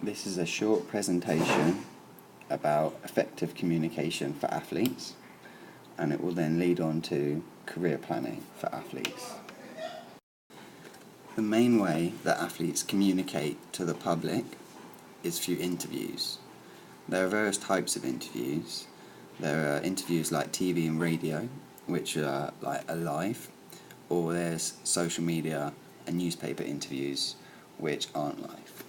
This is a short presentation about effective communication for athletes, and it will then lead on to career planning for athletes. The main way that athletes communicate to the public is through interviews. There are various types of interviews. There are interviews like TV and radio, which are like alive, or there's social media and newspaper interviews, which aren't live.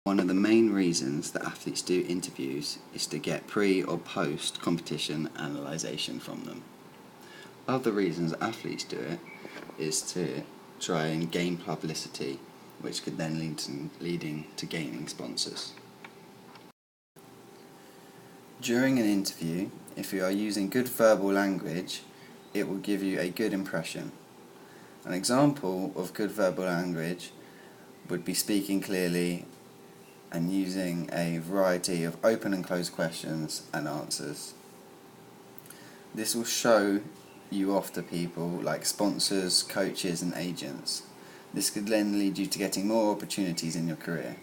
One of the main reasons that athletes do interviews is to get pre or post competition analysation from them. Other reasons athletes do it is to try and gain publicity, which could then leading to gaining sponsors. During an interview, if you are using good verbal language, it will give you a good impression. An example of good verbal language would be speaking clearly and using a variety of open and closed questions and answers. This will show you off to people like sponsors, coaches and agents. This could then lead you to getting more opportunities in your career.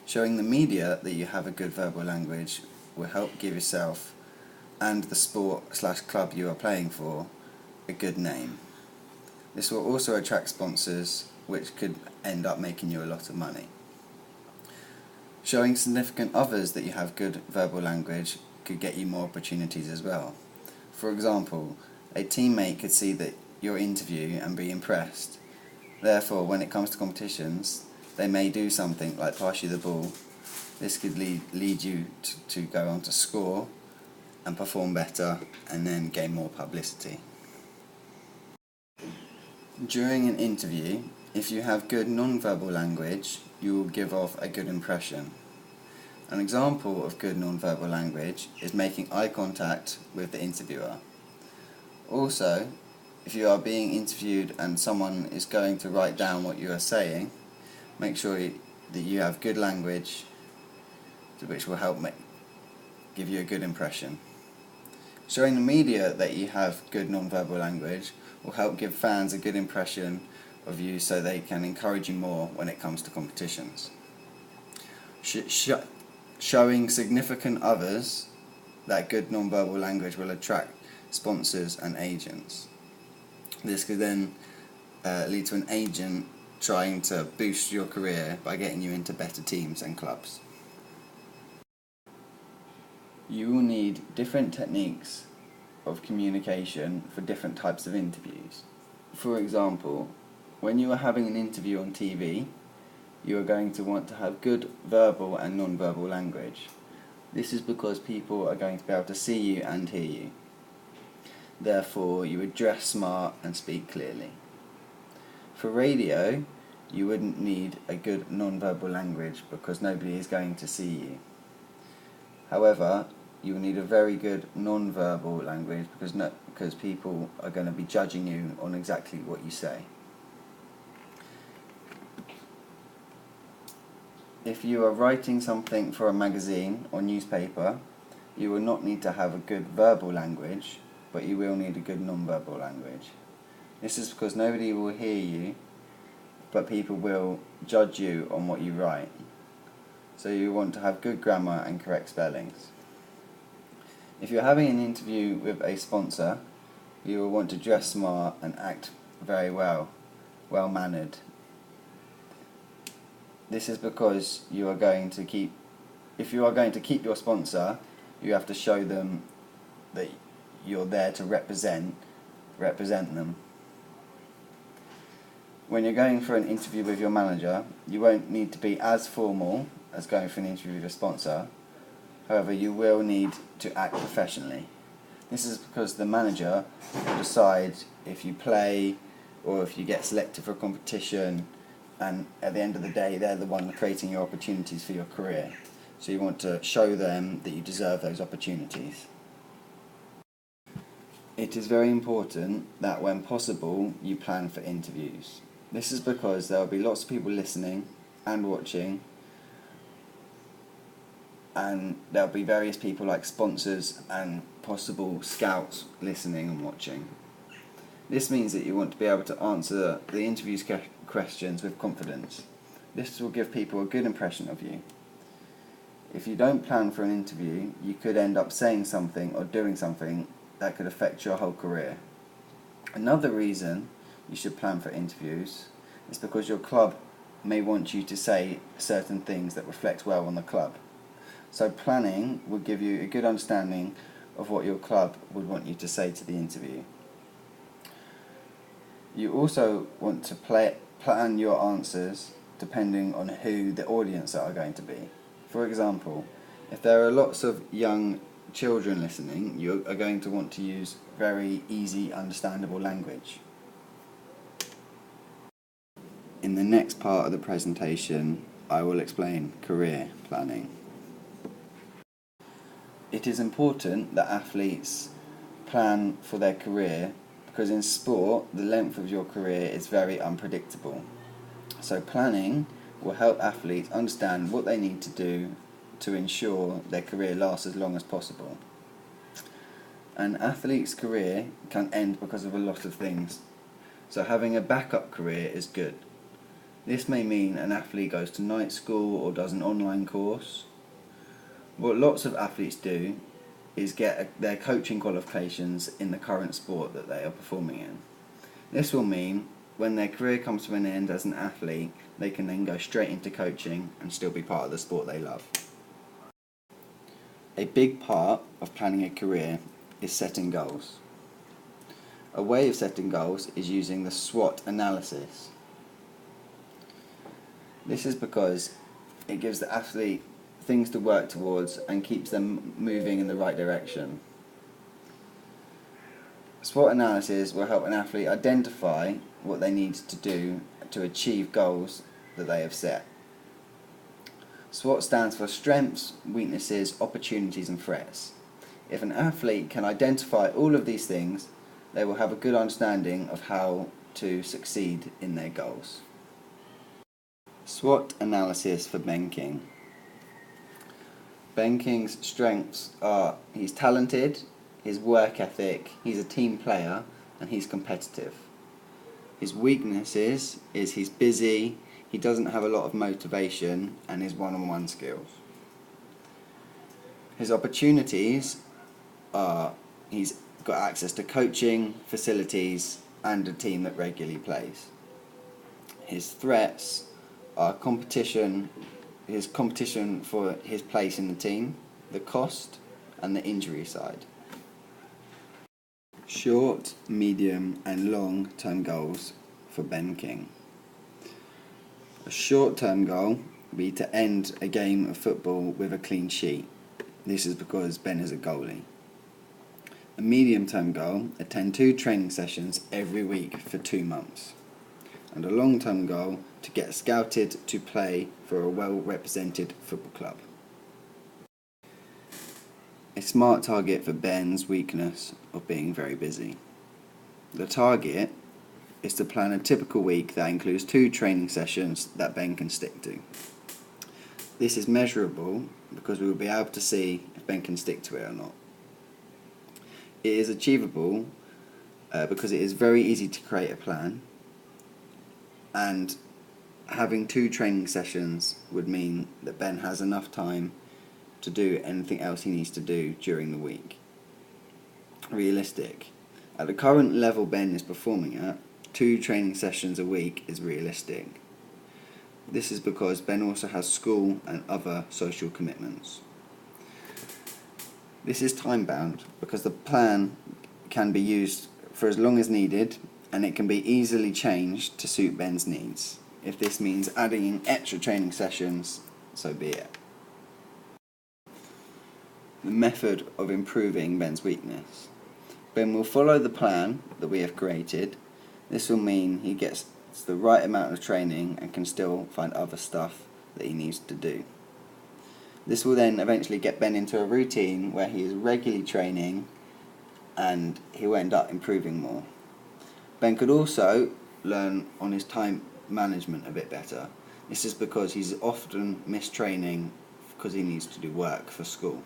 Showing the media that you have a good verbal language will help give yourself and the sport/club you are playing for a good name. This will also attract sponsors, which could end up making you a lot of money. Showing significant others that you have good verbal language could get you more opportunities as well. For example, a teammate could see that your interview and be impressed. Therefore, when it comes to competitions, they may do something like pass you the ball. This could lead you to go on to score and perform better and then gain more publicity. During an interview, if you have good non-verbal language, you will give off a good impression. An example of good non-verbal language is making eye contact with the interviewer. Also, if you are being interviewed and someone is going to write down what you are saying, make sure that you have good language, which will help give you a good impression. Showing the media that you have good non-verbal language will help give fans a good impression of you so they can encourage you more when it comes to competitions. Showing significant others that good non-verbal language will attract sponsors and agents. This could then lead to an agent trying to boost your career by getting you into better teams and clubs. You will need different techniques of communication for different types of interviews. For example, when you are having an interview on TV, you are going to want to have good verbal and non-verbal language. This is because people are going to be able to see you and hear you. Therefore, you would dress smart and speak clearly. For radio, you wouldn't need a good non-verbal language because nobody is going to see you. However, you will need a very good non-verbal language because people are going to be judging you on exactly what you say. If you are writing something for a magazine or newspaper, you will not need to have a good verbal language, but you will need a good non-verbal language. This is because nobody will hear you, but people will judge you on what you write. So you want to have good grammar and correct spellings. If you're having an interview with a sponsor, you will want to dress smart and act very well-mannered. This is because if you are going to keep your sponsor, you have to show them that you're there to represent them. When you're going for an interview with your manager, you won't need to be as formal as going for an interview with your sponsor. However, you will need to act professionally. This is because the manager will decide if you play or if you get selected for a competition, and at the end of the day they're the one creating your opportunities for your career. So you want to show them that you deserve those opportunities. It is very important that when possible you plan for interviews. This is because there will be lots of people listening and watching, and there will be various people like sponsors and possible scouts listening and watching. This means that you want to be able to answer the interview's questions with confidence. This will give people a good impression of you. If you don't plan for an interview, you could end up saying something or doing something that could affect your whole career. Another reason you should plan for interviews is because your club may want you to say certain things that reflect well on the club. So planning will give you a good understanding of what your club would want you to say to the interview. You also want to plan your answers depending on who the audience are going to be. For example, if there are lots of young children listening, you are going to want to use very easy, understandable language. In the next part of the presentation, I will explain career planning. It is important that athletes plan for their career because in sport, the length of your career is very unpredictable. So planning will help athletes understand what they need to do to ensure their career lasts as long as possible. An athlete's career can end because of a lot of things, so having a backup career is good. This may mean an athlete goes to night school or does an online course. What lots of athletes do is get their coaching qualifications in the current sport that they are performing in. This will mean when their career comes to an end as an athlete, they can then go straight into coaching and still be part of the sport they love. A big part of planning a career is setting goals. A way of setting goals is using the SWOT analysis. This is because it gives the athlete things to work towards and keeps them moving in the right direction. SWOT analysis will help an athlete identify what they need to do to achieve goals that they have set. SWOT stands for strengths, weaknesses, opportunities and threats. If an athlete can identify all of these things, they will have a good understanding of how to succeed in their goals. SWOT analysis for Ben King. Ben King's strengths are he's talented, his work ethic, he's a team player, and he's competitive. His weaknesses is he's busy, he doesn't have a lot of motivation, and his one-on-one skills. His opportunities are he's got access to coaching, facilities, and a team that regularly plays. His threats are his competition for his place in the team, the cost, and the injury side. Short, medium, and long-term goals for Ben King. A short-term goal would be to end a game of football with a clean sheet. This is because Ben is a goalie. A medium-term goal, attend 2 training sessions every week for 2 months. And a long-term goal, to get scouted to play for a well-represented football club. A smart target for Ben's weakness of being very busy. The target is to plan a typical week that includes 2 training sessions that Ben can stick to. This is measurable because we will be able to see if Ben can stick to it or not. It is achievable because it is very easy to create a plan, and having 2 training sessions would mean that Ben has enough time to do anything else he needs to do during the week. Realistic. At the current level Ben is performing at, 2 training sessions a week is realistic. This is because Ben also has school and other social commitments. This is time bound because the plan can be used for as long as needed, and it can be easily changed to suit Ben's needs. If this means adding in extra training sessions, so be it. The method of improving Ben's weakness. Ben will follow the plan that we have created. This will mean he gets the right amount of training and can still find other stuff that he needs to do. This will then eventually get Ben into a routine where he is regularly training and he will end up improving more. Ben could also learn on his time management a bit better. This is because he's often missed training because he needs to do work for school.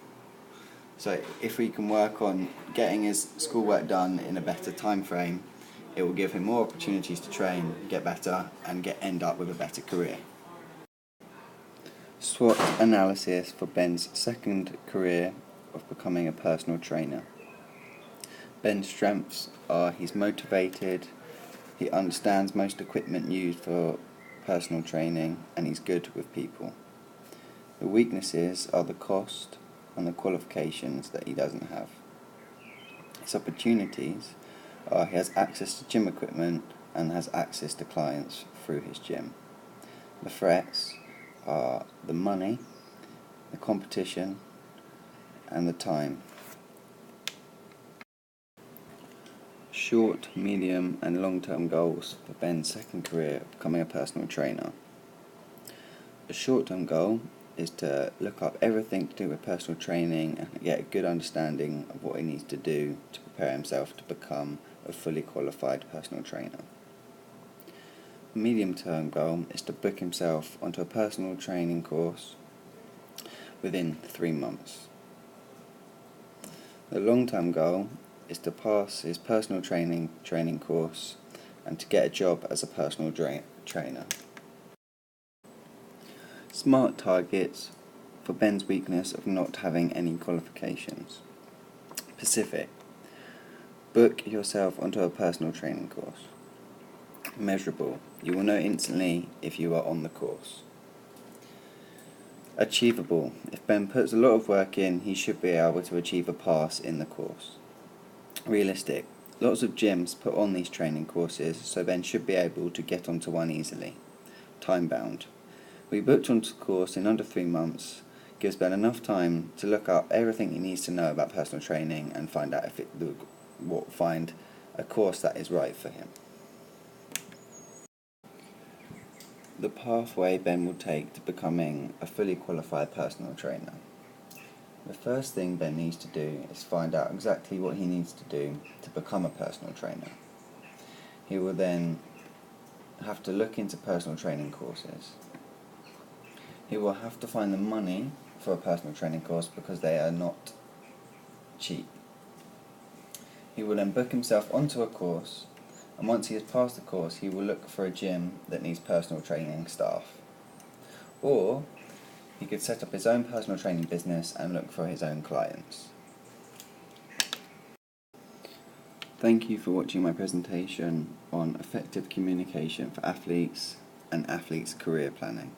So if we can work on getting his schoolwork done in a better time frame, it will give him more opportunities to train, get better, and end up with a better career. SWOT analysis for Ben's second career of becoming a personal trainer. Ben's strengths are he's motivated, he understands most equipment used for personal training, and he's good with people. The weaknesses are the cost and the qualifications that he doesn't have. His opportunities are he has access to gym equipment and has access to clients through his gym. The threats are the money, the competition, and the time. Short, medium, and long-term goals for Ben's second career of becoming a personal trainer. A short-term goal is to look up everything to do with personal training and get a good understanding of what he needs to do to prepare himself to become a fully qualified personal trainer. A medium-term goal is to book himself onto a personal training course within 3 months. The long-term goal is to pass his personal training course and to get a job as a personal trainer. SMART targets for Ben's weakness of not having any qualifications. Specific: book yourself onto a personal training course. Measurable: you will know instantly if you are on the course. Achievable: if Ben puts a lot of work in, he should be able to achieve a pass in the course. Realistic: lots of gyms put on these training courses, so Ben should be able to get onto one easily. Time bound: we booked onto the course in under 3 months, gives Ben enough time to look up everything he needs to know about personal training and find out find a course that is right for him. The pathway Ben will take to becoming a fully qualified personal trainer. The first thing Ben needs to do is find out exactly what he needs to do to become a personal trainer. He will then have to look into personal training courses. He will have to find the money for a personal training course because they are not cheap. He will then book himself onto a course, and once he has passed the course, he will look for a gym that needs personal training staff. Or he could set up his own personal training business and look for his own clients. Thank you for watching my presentation on effective communication for athletes and athletes' career planning.